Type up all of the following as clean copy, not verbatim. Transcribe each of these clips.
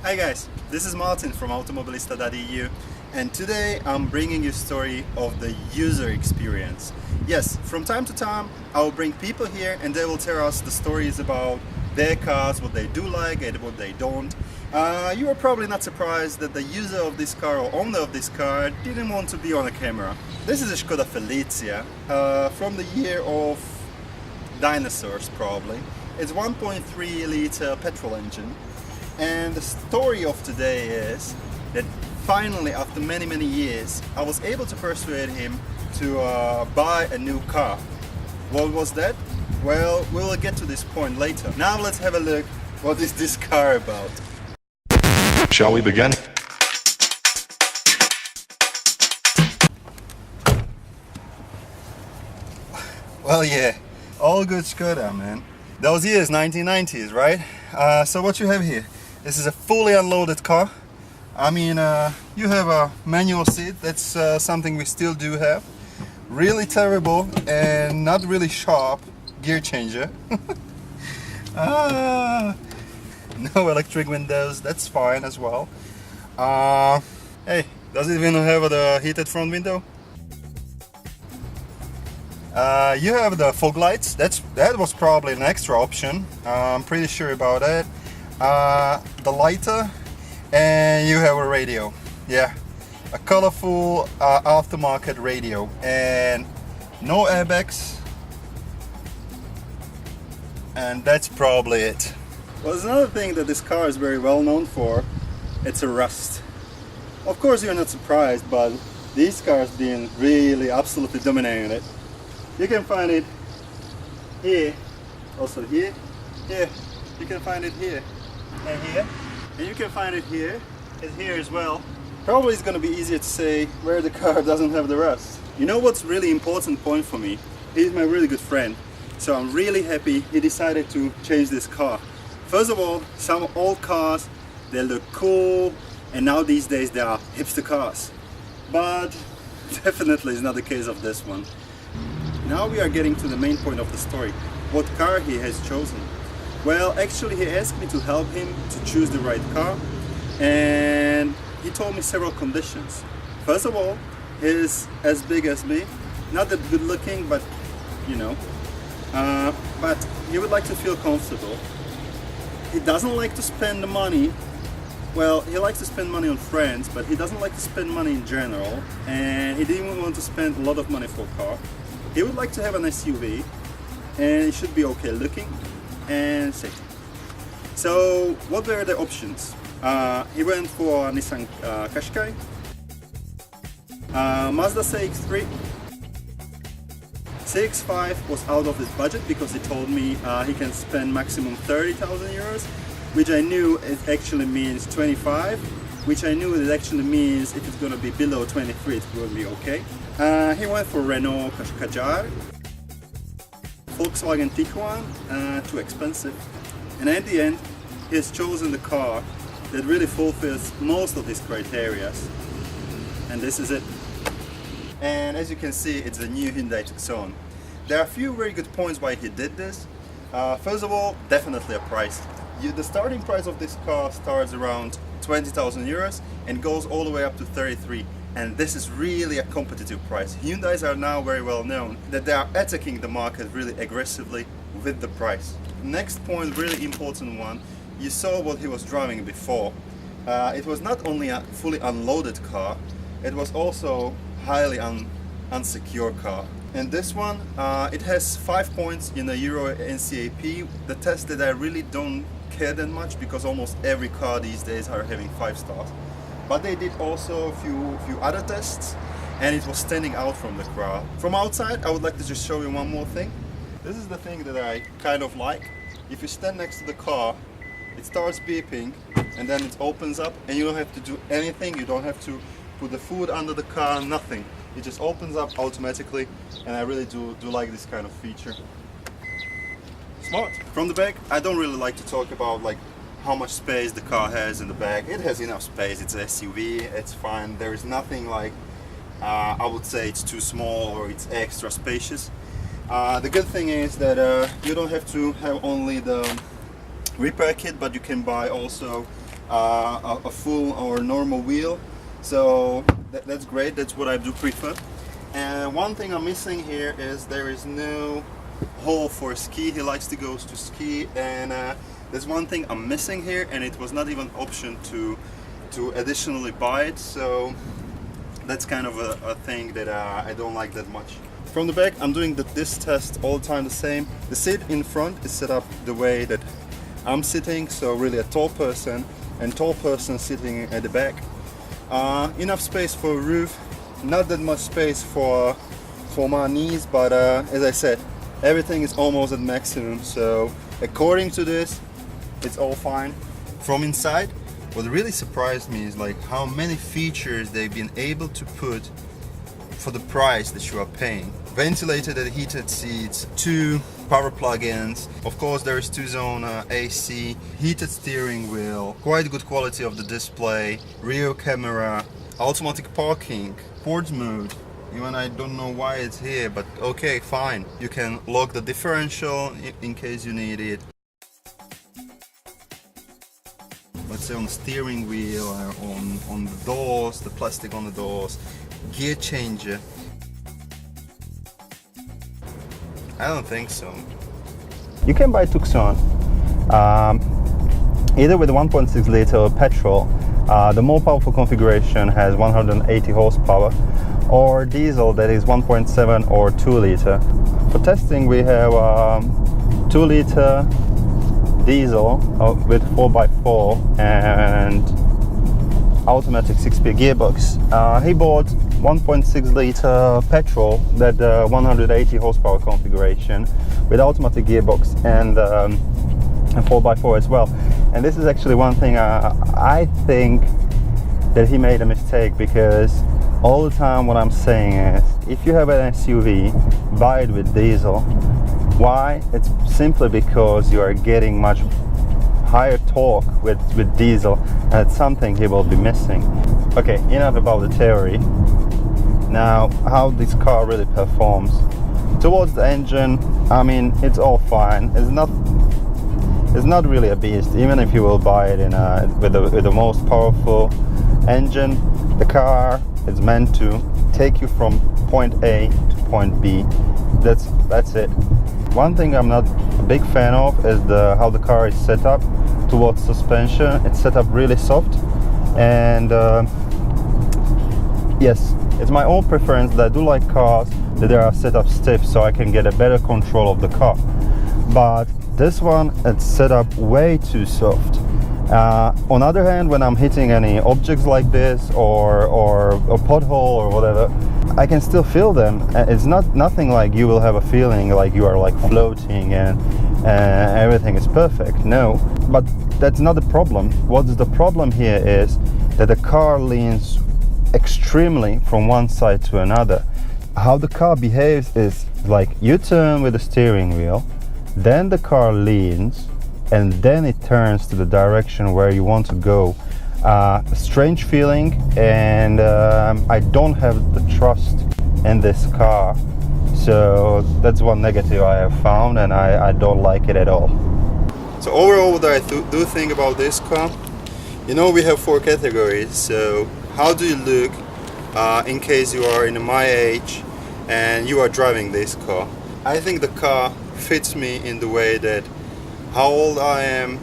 Hi guys, this is Martin from automobilista.eu, and today I'm bringing you a story of the user experience. Yes, from time to time I will bring people here and they will tell us the stories about their cars, what they do like and what they don't. You are probably not surprised that the user of this car or owner of this car didn't want to be on a camera. This is a Skoda Felicia from the year of dinosaurs probably. It's 1.3 liter petrol engine. And the story of today is that finally, after many years, I was able to persuade him to buy a new car. What was that? Well, we'll get to this point later. Now let's have a look. What is this car about? Shall we begin? Well, yeah, all good Skoda, man. Those years, 1990s, right? So what you have here? This is a fully unloaded car. I mean, you have a manual seat. That's something we still do have. Really terrible and not really sharp gear changer. No electric windows. That's fine as well. Hey, does it even have the heated front window? You have the fog lights. That was probably an extra option. I'm pretty sure about that. The lighter, and you have a radio. Yeah, a colorful aftermarket radio, and no airbags, and that's probably it. Well, there's another thing that this car is very well known for. It's a rust. Of course you're not surprised, but these cars being really absolutely dominating it. You can find it here, also here, you can find it here, and here, and you can find it here, and here as well. Probably it's going to be easier to say where the car doesn't have the rust. You know what's really important point for me? He's my really good friend, so I'm really happy he decided to change this car. First of all, some old cars, they look cool, and now these days they are hipster cars. But definitely is not the case of this one. Now we are getting to the main point of the story. What car he has chosen? Well, actually he asked me to help him to choose the right car, and he told me several conditions. First of all, he's as big as me, not that good looking, but you know, but he would like to feel comfortable. He doesn't like to spend the money. Well, he likes to spend money on friends, but he doesn't like to spend money in general, and he didn't want to spend a lot of money for a car. He would like to have an SUV, and it should be okay looking and safe. So what were the options? He went for Nissan Qashqai, Mazda CX-3. CX-5 was out of his budget because he told me he can spend maximum 30,000 euros, which I knew it actually means 25, which I knew it actually means if it's going to be below 23 it will be okay. He went for Renault Kadjar, Volkswagen Tiguan, too expensive, and at the end he has chosen the car that really fulfills most of his criteria, and this is it. And as you can see, it's a new Hyundai Tucson. There are a few very good points why he did this. First of all, definitely a price. The starting price of this car starts around 20,000 euros and goes all the way up to 33. And this is really a competitive price. Hyundais are now very well known that they are attacking the market really aggressively with the price. Next point, really important one, you saw what he was driving before. It was not only a fully unloaded car, it was also highly unsecure car. And this one, it has 5 points in a Euro NCAP, the test that I really don't care that much because almost every car these days are having 5 stars. But they did also a few other tests, and it was standing out from the crowd. From outside, I would like to just show you one more thing. This is the thing that I kind of like. If you stand next to the car, it starts beeping, and then it opens up, and you don't have to do anything. You don't have to put the food under the car, nothing. It just opens up automatically, and I really do like this kind of feature. Smart. From the back, I don't really like to talk about like how much space the car has in the back. It has enough space, it's an SUV, it's fine. There is nothing like, I would say it's too small or it's extra spacious. The good thing is that you don't have to have only the repair kit, but you can buy also a full or normal wheel. So that's great, that's what I do prefer. And one thing I'm missing here is there is no hole for ski. He likes to go to ski, and there's one thing I'm missing here, and it was not even an option to additionally buy it. So that's kind of a thing that I don't like that much. From the back, I'm doing this test all the time the same. The seat in front is set up the way that I'm sitting, so really a tall person, and tall person sitting at the back. Enough space for a roof, not that much space for my knees, but as I said, everything is almost at maximum, so according to this, it's all fine. From inside, what really surprised me is like how many features they've been able to put for the price that you are paying. Ventilated and heated seats, 2 power plug-ins, of course there is 2-zone AC, heated steering wheel, quite good quality of the display, rear camera, automatic parking, sports mode. Even I don't know why it's here, but okay, fine. You can lock the differential in case you need it. Let's say on the steering wheel, on the doors, the plastic on the doors, gear changer. I don't think so. You can buy Tucson either with 1.6 liter or petrol. The more powerful configuration has 180 horsepower, or diesel that is 1.7 or 2 liter. For testing we have 2 liter diesel with 4x4 and automatic 6-speed gearbox. He bought 1.6 liter petrol, that 180 horsepower configuration with automatic gearbox and 4x4 as well. And this is actually one thing I think that he made a mistake, because all the time what I'm saying is, if you have an SUV, buy it with diesel. Why? It's simply because you are getting much higher torque with diesel, and it's something he will be missing. Okay, enough about the theory. Now, how this car really performs. Towards the engine, I mean, it's all fine. It's not really a beast. Even if you will buy it with the most powerful engine, the car is meant to take you from point A to point B. That's it. One thing I'm not a big fan of is how the car is set up towards suspension. It's set up really soft, and yes, it's my own preference that I do like cars that they are set up stiff, so I can get a better control of the car. But this one, it's set up way too soft. On the other hand, when I'm hitting any objects like this or a pothole or whatever, I can still feel them. It's nothing like you will have a feeling like you are like floating and everything is perfect. No, but that's not the problem. What's the problem here is that the car leans extremely from one side to another. How the car behaves is like you turn with the steering wheel, then the car leans, and then it turns to the direction where you want to go. A strange feeling, and I don't have the trust in this car, so that's one negative I have found, and I don't like it at all. So overall, what I do think about this car, you know, we have 4 categories. So how do you look in case you are in my age and you are driving this car? I think the car fits me in the way that how old I am.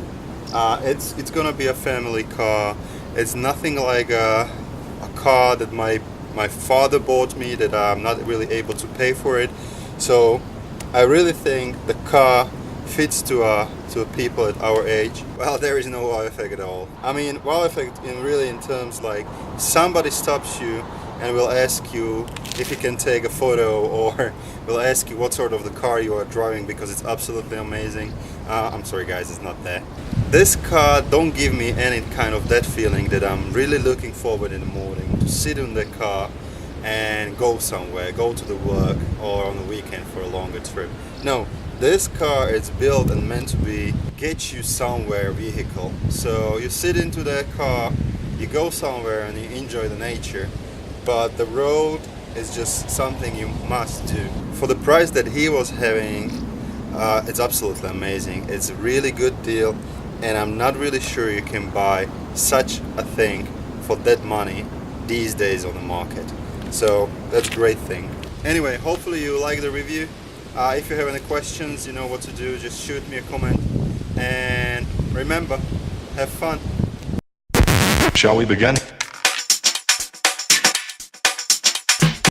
It's gonna be a family car. It's nothing like a car that my father bought me that I'm not really able to pay for it. So I really think the car fits to people at our age. Well, there is no wow effect at all. I mean, wow effect in terms like somebody stops you and will ask you if you can take a photo, or will ask you what sort of the car you are driving, because it's absolutely amazing. I'm sorry guys, it's not that. This car don't give me any kind of that feeling that I'm really looking forward in the morning to sit in the car and go somewhere, go to the work or on the weekend for a longer trip. No, this car is built and meant to be get you somewhere vehicle. So you sit into that car, you go somewhere and you enjoy the nature, but the road is just something you must do. For the price that he was having, it's absolutely amazing. It's a really good deal, and I'm not really sure you can buy such a thing for that money these days on the market. So that's a great thing. Anyway, hopefully you like the review. If you have any questions, you know what to do, just shoot me a comment, and remember, have fun. Shall we begin?